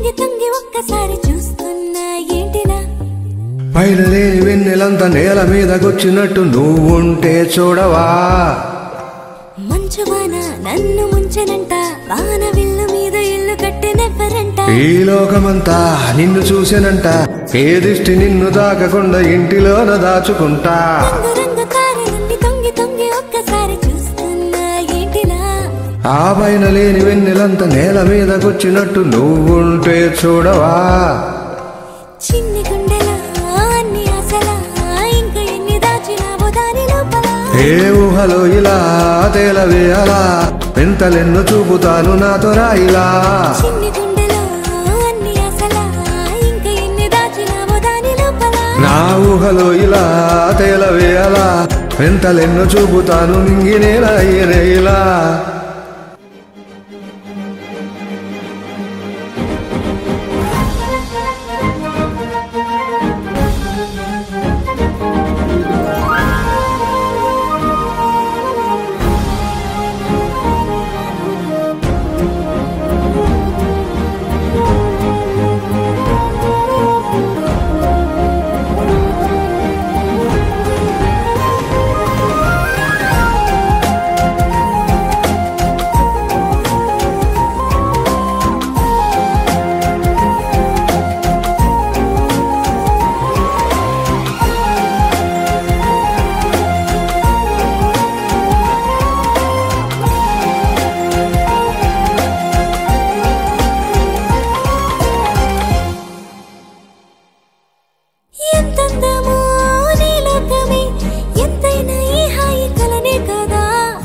తొంగి తొంగి ఒక్కసారి చూస్తున్నా ఏంటినా పైన లేని వెన్నెలంతా నేల మీదకొచ్చినట్టు నువ్వుంటే చూడవా మంచువాన నన్ను ముంచెనంట వాన విల్లు మీద ఇల్లు కట్టెనెవ్వరంట ఈ లోకమంతా నిన్ను చూసేనంట ఏ దిష్టి నిన్ను తాకకుండా ఇంటిలోన దాచుకుంటా రంగు తారలన్నీ తొంగి తొంగి ఒక్కసారి చూస్తున్నా ఏంటినా ఆ పైన లేని వెన్నెలంతా నేల మీదకొచ్చినట్టు నువ్వుంటే చూడవా చిన్ని గుండెలా అన్ని ఆశలా ఇంకా ఎన్ని దాచినావో దాని లోపల ఏ ఊహలో ఇలా తేలవేయాలా వింతలెన్ను చూపుతాను నాతో రాయిలా చిన్ని గుండెలో అన్ని ఆశలా ఇంకా ఎన్ని దాచినావో దాని లోపల నా ఊహలో ఇలా తేలవేయాలా వింతలెన్ను చూపుతాను మింగినేలా ఇలా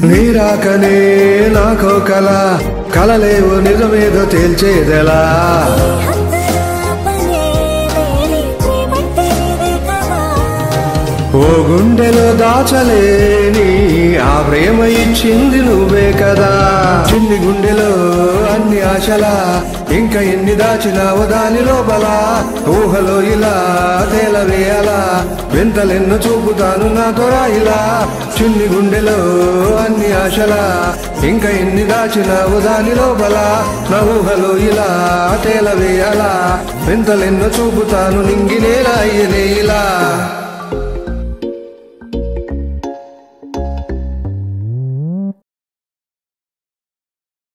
నీరాకనే నాకో కలలేవు నిజమేదో తేల్చేదెలా ఓ గుండెలో దాచలేని ఆ ప్రేమ ఇచ్చింది నువ్వే కదా చిన్ని గుండెలో అన్ని ఆశలా ఇంకా ఎన్ని దాచినావు దాని లోపల ఊహలో ఇలా తేలవేయాలా వింతలెన్ను చూపుతాను నాతో రాయిలా చిన్ని గుండెలో అన్ని ఆశలా ఇంకా ఎన్ని దాచినావు దాని లోపల నా ఊహలో ఇలా తేలవేయాలా వింతలెన్ను చూపుతాను నింగినేలా ఇలా